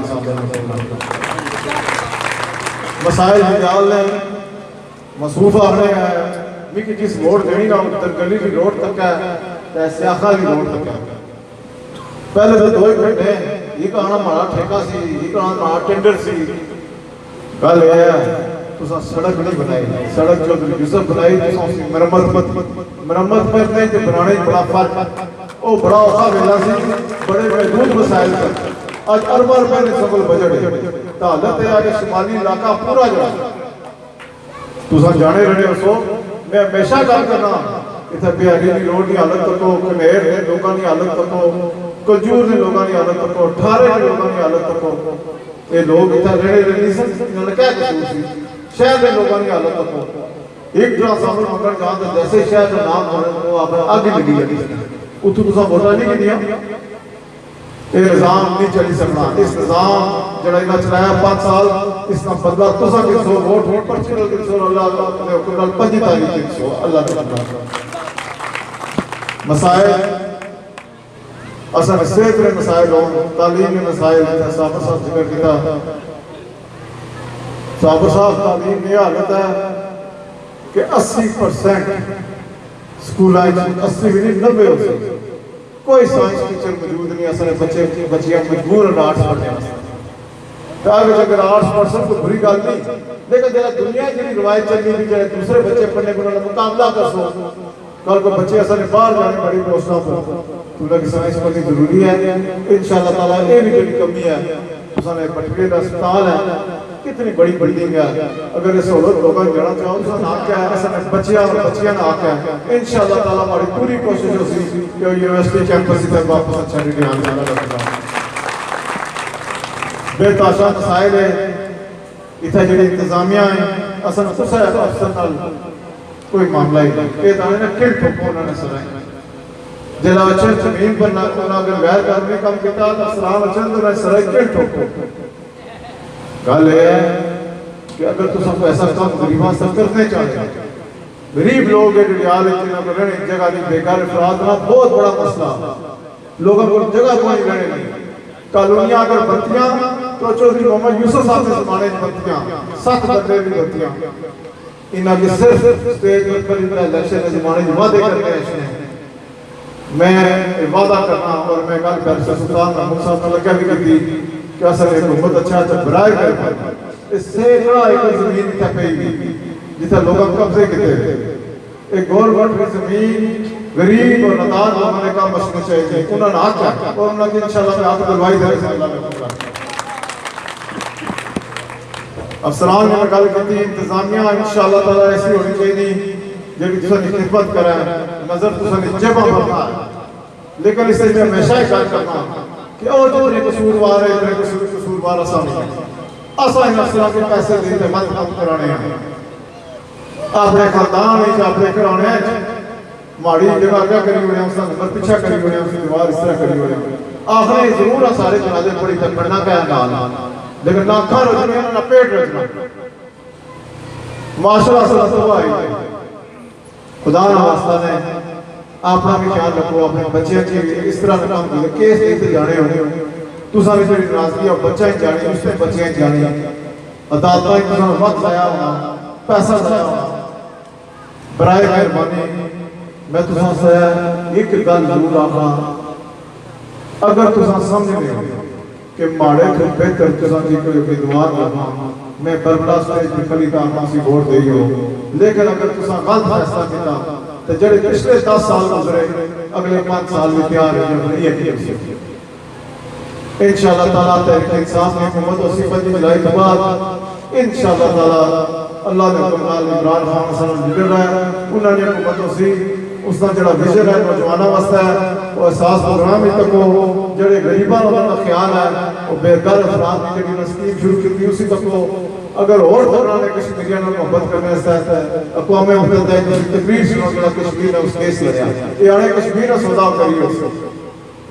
मसाइल डडियाल ने मसरूफ आपने कि जिस वोट देनी ना उधर गली की रोड तक है स्याखा की रोड तक है। पहले तो 2 घंटे ये कहना हमारा ठेका सी, ये कहना हमारा टेंडर सी। गल यह है तुसा सड़क नहीं बनाई, सड़क चौधरी यूसुफ बनाई, तुसा उसकी मरम्मत करने ते बनाने बड़ा फर्क, वो बड़ा औखा वेला सी, बड़े महदूद वसाइल थे। आज अरबा रुपए ने सबल बजट है, तो हालत है आज शुमाली इलाका पूरा जो तुसा जाने रहे हो सो, मैं हमेशा गल करना इतना बिहारी की रोड की हालत तको, कनेर ने लोगों की हालत तको, कलजूर ने लोगों की हालत तको, ठारे ने लोगों की हालत तको, ये लोग इतना रहे नहीं सकते, इन्होंने क्या कसूर सी, शहर के लोगों की हालत तको एक ट्रांसफार्मर मंगन जान तो जैसे शहर का नाम वो आप आगे लगी है, उतो तुसा वोटा नहीं दिया, ये निजाम नहीं चली सकना, इस निजाम जड़ा इन्हें चलाया 5 साल, इसका बदला तुसा के 100 वोट पर्ची नल 100 अल्लाह ने हुक्म नल 25 तारीख 100 अल्लाह के हुक्म मसाइल असल सेहत के मसाइल हो, तालीम के मसाइल, साहब साहब जिक्र किया, साहब साहब तालीम की हालत है कि 80% स्कूल 80 भी नहीं 90 हो सकते, कोई साइंस टीचर मौजूद नहीं, असल बच्चे बच्चियां मजबूर हैं आर्ट्स पढ़ने, अगर आर्ट्स पढ़ तो बुरी गल नहीं, लेकिन जरा दुनिया जी रिवायत चली भी जाए दूसरे बच्चे पढ़ने को मुकाबला कर सो, कल को बच्चे असल बाहर जाने बड़ी पोस्टों पर, तुला की साइंस पढ़नी जरूरी है, इंशाअल्लाह ताला ये भी जो कमी है, उसने पटके का अस्पताल है, कितनी बड़ी बिल्डिंग है, अगर इस सहूलत लोगों को जाना चाहो तो ना क्या है, असल बच्चियां और बच्चियां ना क्या है, इंशाअल्लाह ताला हमारी पूरी कोशिश होगी कि यूनिवर्सिटी कैंपस से वापस अच्छा निगरान करना बेताशा मसाइल है, इतना जो इंतजामिया है, असल कुछ है अफसर नाल कोई मामला ही नहीं, ये ताने ने किल ठोको उन्होंने सराय जला अच्छे जमीन पर ना अगर गैर कानूनी काम किया तो सलाम अच्छे तो उन्होंने सराय किल ठोको। गल है कि अगर तुम सबको ऐसा काम गरीबां से करने चाहते, गरीब लोग रहने जगह की बेकार अफराद ना बहुत बड़ा मसला, लोगों को जगह कोई रहने नहीं, कॉलोनियां अगर बनतियां तो चौधरी मोहम्मद यूसुफ साहब के जमाने में बनतियां, 7 बंदे भी बनतियां, इन्हों के सिर्फ स्टेज पर इलेक्शन के जमाने में वादे करके आए, मैं वादा करना और मैं कल बैरिस्टर सुल्तान महमूद साहब ने लगा भी की कि असल हुकूमत अच्छा बराए कर इससे बड़ा एक जमीन तपी जिथे लोग कब्जे किए, एक गवर्नमेंट की जमीन गरीब और नादान लोगों ने काम बचना चाहिए, उन्होंने हक है और उन्होंने इंशाल्लाह मैं आपको दिलवाई दे अफसरान ने गल की इंतजामिया इंशाअल्लाह ताला ऐसी होनी चाहिए जेकी तुसां दी खिदमत करे, नजर तुसां दी जेबां भरना है, लेकिन इससे मैं हमेशा ही गल करना कि और जितने कसूरवार है इतने कसूरवार असा नहीं, असा इन अफसरां के पैसे देते मत काम कराने हैं, अपने खानदान में अपने घराने माड़ी जगह क्या करी हुए उसका नंबर पीछा करी हुए उसकी दीवार इस तरह करी हुए, आखिर जरूर है सारे जनाजे बड़ी तक पढ़ना क्या नाल, लेकिन ना अखा रचने ना पेट रचना, माशाअल्लाह सल्लल्लाहु खुदा ना वास्ता ने अपना भी ख्याल रखो, अपने बच्चों की इस तरह काम कीजिए, केस लेते जाने हो तुसा भी थोड़ी नाराजगी और बच्चा ही जाने उसने बच्चे ही जाने, अदालत में तुसा वक्त जाया होना, पैसा जाया होना, बराए मेहरबानी मैं तुसा से एक गल जरूर आखा, अगर तुसा समझ ले कि माड़े को बेहतर तुसा जी कोई उम्मीदवार करना, मैं बरबला स्टेज पर खली का आसी वोट दे हो, लेकिन अगर तुसा गलत फैसला किया तो जड़े पिछले 10 साल गुजरे अगले 5 साल में तैयार नहीं है, इंशाअल्लाह ताला तहरीक इंसाफ की हुकूमत उसी 25 जुलाई के बाद इंशाअल्लाह ताला अल्लाह ने हुक्म नाल इमरान खान सन लीडर है, उन्होंने हुकूमत उसी उसका जड़ा विजन है नौजवानों वास्ते वो एहसास प्रोग्राम ही तक जड़े गरीबों का ख्याल है वो बेघर अफराद की जी स्कीम शुरू की उसी तक अगर और तरह ने कश्मीरियों ने मोहब्बत करने अक़वाम मुत्तहिदा की तकरीर सुनो जड़ा कश्मीर ने उस केस लड़िया ये आने कश्मीर ने सौदा करी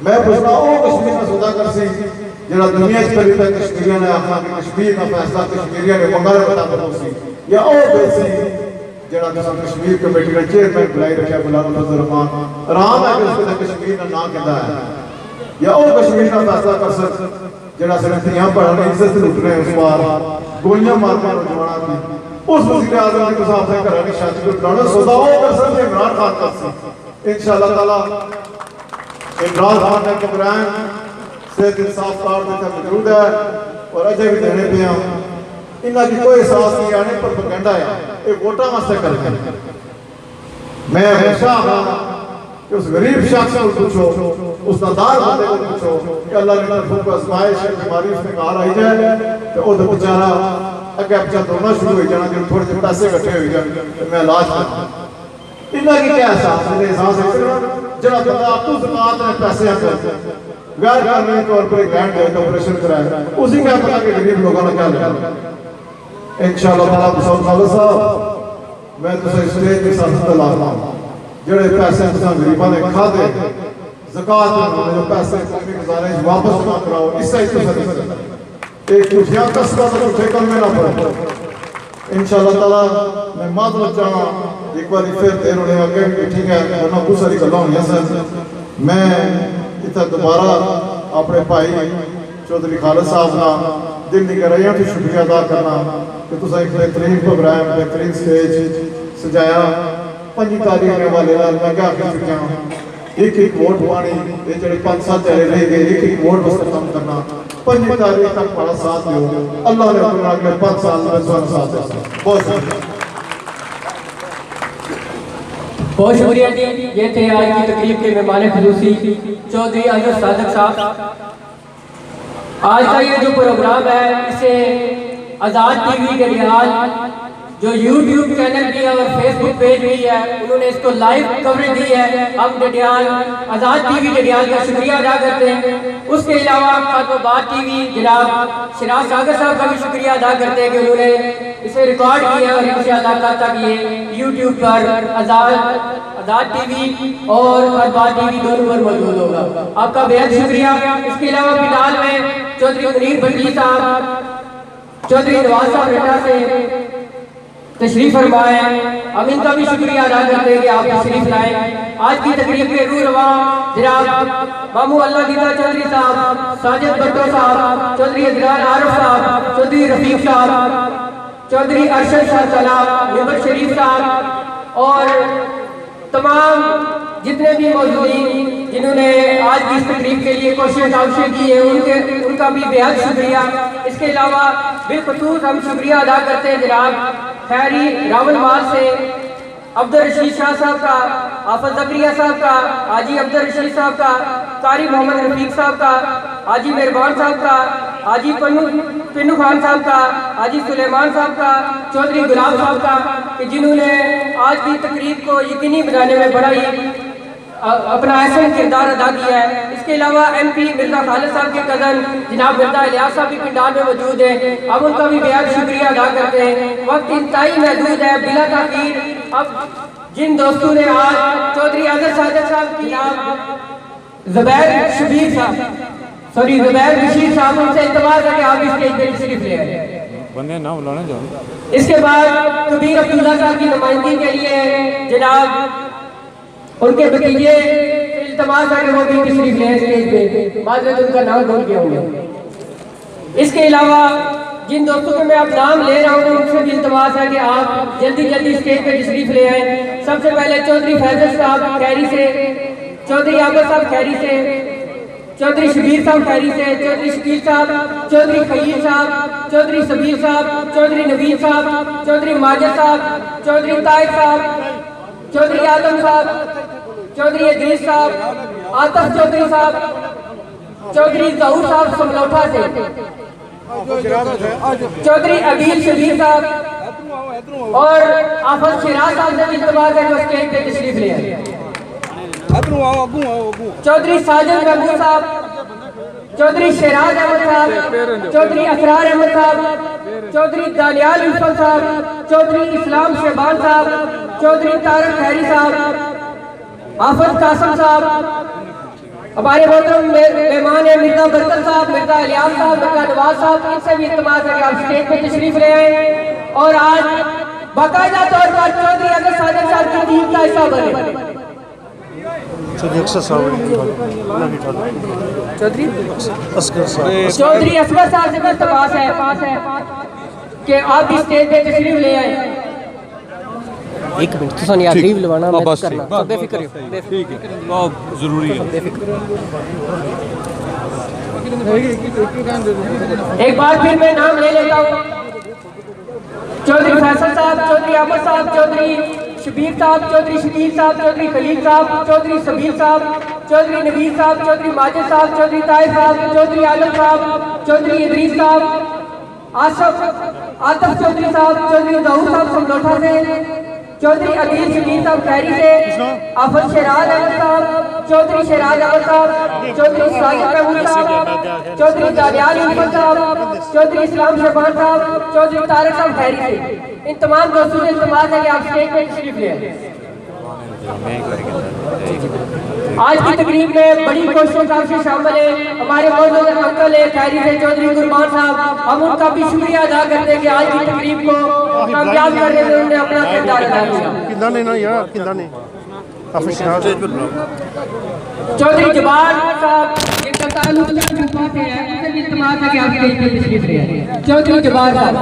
मैं पूछना वो कश्मीर ने सौदा कर सी जड़ा दुनिया च करी कश्मीरियों ने आखा कि कश्मीर का फैसला कश्मीरियों ने मंगल बता सी या ओ बेसी जड़ा तुसा कश्मीर कमेटी का चेयरमैन बुलाई रखा गुलाम फजल रहमान आराम है कि उसके कश्मीर का नाम कहता है या ओ कश्मीर का फैसला कर सक जड़ा सनतियां पढ़ने इज्जत लुट रहे उस बार गोलियां मारने नौजवानों की उस वजीर आजम की तुसा अपने घर की शादी को बुलाना सौदा वो कर सकते इमरान खान कर सकते इंशाअल्लाह ताला इमरान खान ने प्रोग्राम से इंसाफ कार्ड देकर मौजूद है और अजय भी देने पे इन्हों की कोई एहसास नहीं आने पर प्रोपेगेंडा है ये वोटा वास्ते करते हैं। मैं हमेशा कि उस गरीब शख्स को पूछो, उस नादार बंदे को पूछो कि अल्लाह ने तरफों को आजमाइश है, बीमारी उसमें घर आई जाए तो वो बेचारा अगे पिछा दौड़ना शुरू हो जाना कि थोड़े से पैसे इकट्ठे हो जाए तो मैं इलाज करूँ। इन्हों की क्या एहसास है? एहसास है जरा बंदा आपको ज़कात में पैसे गैर कानूनी तौर पर लैंड है ऑपरेशन कराया, उसी का पता कि गरीब लोगों ने क्या लगा। इंशाअल्लाह ताला खालिद साहब मैं तुझे स्टेज के साथ लाता हूँ जेड़े पैसे तुम गरीबों ने खाते ज़कात में जो पैसे कौमी गुजारे वापस जमा कराओ, इससे ही तुझे एक खुशियाँ कसबा तो झूठे कम में ना पड़े। इंशाअल्लाह ताला मैं माजरत चाहूँ एक बार फिर देर होने आगे ठीक है वरना बहुत सारी गल्लां होंगी सर। मैं इतना दोबारा अपने भाई चौधरी खालिद साहब का दिल निगराइयां तो शुक्रिया अदा करना कि तुम एक बेहतरीन प्रोग्राम बेहतरीन स्टेज सजाया। 5 तारीख के हवाले मैं क्या कह चुका हूँ एक वोट पानी ये जो 5-7 चले रह गए एक वोट बस खत्म करना। 5 तारीख तक बड़ा साथ दो, अल्लाह ने अगले 5 साल में साथ दे। बहुत बहुत शुक्रिया जी। ये थे आज की तकरीब के मेहमान खुसूसी चौधरी अजहर सादिक साहब। आज का ये जो प्रोग्राम है इसे आज़ाद टीवी डडियाल जो यूट्यूब चैनल भी है और फेसबुक पेज भी है उन्होंने इसको लाइव कवरेज दी है। हम डडियाल आज़ाद टीवी डडियाल का शुक्रिया अदा करते हैं। उसके अलावा खातबाद टीवी जनाब शिराज सागर साहब का भी शुक्रिया अदा करते हैं कि उन्होंने इसे रिकॉर्ड किया और इंशाअल्लाह तक ये यूट्यूब पर आज़ाद टीवी और खातबाद टीवी दोनों पर मौजूद होगा। आपका बेहद शुक्रिया। इसके अलावा फिलहाल में चौधरी मुनीर बंटी साहब चौधरी नवाज साहब रेटा से तशरीफ फरमाए, हम इनका भी शुक्रिया अदा करते हैं कि आप तशरीफ लाए। आज की तकरीब के रूह रवा जनाब मामू अल्लाह दीदा चौधरी साहब, साजिद भट्टो साहब, चौधरी अदनान आरिफ साहब, चौधरी रफीक साहब, चौधरी अरशद शाह सलाम, मेंबर शरीफ साहब और तमाम जितने भी मौजूदीन जिन्होंने आज की इस तकरीब के लिए कोशिश की है उनका भी बेहद शुक्रिया। इसके अलावा बिलखसूस हम शुक्रिया अदा करते हैं जनाब खैरी रावलमाल से अब्दुल रशीद शाह साहब का, आफत जकरिया साहब का, हाजी अब्दुल रशीद साहब का, कारी मोहम्मद रफीक साहब का, हाजी मेहरबान साहब का, हाजी पिन्नू खान साहब का, हाजी सुलेमान साहब का, चौधरी गुलाब साहब का कि जिन्होंने आज की तकरीब को यकीनी बनाने में बड़ा ही अपना अहम किरदार अदा किया है। इसके अलावा MP मिर्जा खालिद साहब के कज़न जनाब मिर्जा इलियास साहब भी पिंडाल में मौजूद हैं, हम उनका भी बेहद शुक्रिया अदा करते हैं। वक्त इंतहाई महदूद है, बिला ताखीर अब जिन दोस्तों ने आज चौधरी अजहर सादिक साहब की ज़ुबैर बशीर साहब उनसे इल्तिमास है कि आप इस स्टेज पे तशरीफ ले आए। इसके बाद कबीर अब्दुल्ला साहब की नुमाइंदगी के लिए जनाब उनके भतीजे इल्तिमास है कि वो भी तशरीफ ले स्टेज पे, माजरत उनका नाम भूल गया हूँ। इसके अलावा जिन दोस्तों के मैं अब नाम ले रहा हूँ उनसे भी इल्तिमास है कि आप जल्दी स्टेज पे तशरीफ ले आए। सबसे पहले चौधरी फैजल साहब खैरी से, चौधरी आबिद साहब खैरी से, चौधरी शबीर साहब खैरी से, चौधरी शकील साहब, चौधरी खलील साहब, चौधरी सबीर साहब, चौधरी नवीन साहब, चौधरी माजिद साहब, चौधरी ताहिर साहब, चौधरी आदम साहब, चौधरी अजीज साहब, आतफ चौधरी साहब, चौधरी जहूर साहब समलौठा से, चौधरी अदील शबीर साहब और आफत शिराज साहब से इल्तिमास है कि स्टेज पे तशरीफ ले आए। चौधरी साजिद महमूद साहब, चौधरी शेराज अहमद साहब, चौधरी असरार अहमद साहब, चौधरी दानियाल यूसुफ साहब, चौधरी इस्लाम शहबान साहब, चौधरी तारक खैरी साहब, आफत कासम साहब, हमारे मोहतरम मेहमान है मिर्जा बरकत साहब, मिर्जा इलियास साहब, मिर्जा नवाज साहब, इनसे भी इल्तिमास है कि आप स्टेज पे तशरीफ ले आए और आज बाकायदा तौर पर चौधरी अजहर सादिक साहब की टीम का हिस्सा बने। चौधरी असगर साहब से इल्तिमास है कि आप इस स्टेज पे तशरीफ ले आए। एक मिनट तो यार लीव लवाना मैं करना तो बेफिक्र हो, ठीक है बहुत जरूरी है। एक बार फिर मैं नाम ले लेता हूँ चौधरी फैसल साहब, चौधरी अहमद साहब, चौधरी शबीर साहब, चौधरी शकील साहब, चौधरी खलील साहब, चौधरी सबीर साहब, चौधरी नवीर साहब, चौधरी माजिद साहब, चौधरी ताहिर साहब, चौधरी आलम साहब, चौधरी इदरीस साहब, आतफ चौधरी साहब, चौधरी जहूर साहब समलोठा से, चौधरी अकील शकील साहब खैरी से, आफत शेराज अहमद साहब, चौधरी शेराज अहमद साहब, चौधरी साजिद महमूद साहब, चौधरी दानियाल इल्फत साहब, चौधरी इस्लाम शहबान साहब, चौधरी तारक साहब खैरी से। इन तमाम दोस्तों से इल्तिमास है कि आप स्टेज पे तशरीफ ले आए। आज की तकरीब में बड़ी कोशिशों से शामिल है हमारे मौजूद अंकल है खैरी से चौधरी कुर्बान साहब। हम उनका भी शुक्रिया अदा करते हैं कि आज की तकरीब को कामयाब करने में उन्होंने अपना किरदार अदा किया। चौधरी जबान साहब चौधरी जबान साहब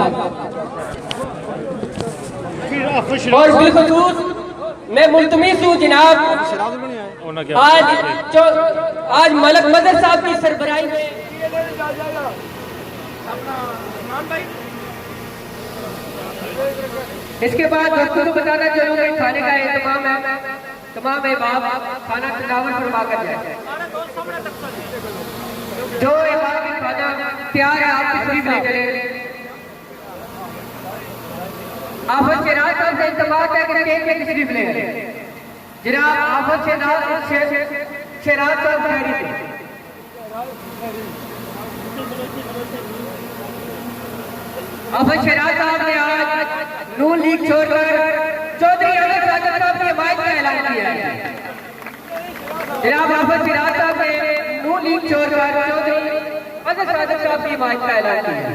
और बिलखसूस मैं मुल्तमिस हूँ जनाब, आज मलक मदर साहब की सरबराही में इसके बाद दोस्तों को बताना चाहूँगा खाने का इंतजाम है, तमाम अहबाब खाना तनावल फरमा कर जाए। जो अहबाब की खाना तैयार है आप तशरीफ ले चले। आफत शेराज साहब से इंतबाह है कि स्टेज पे तशरीफ ले जनाब। आफत शेराज साहब खैरी से आफत शेराज साहब ने आज नून लीग छोड़कर चौधरी अहमद साहब की हिमायत का ऐलान किया है। जनाब आफत शेराज साहब ने नून लीग छोड़कर चौधरी अहमद साहब की हिमायत का ऐलान किया है।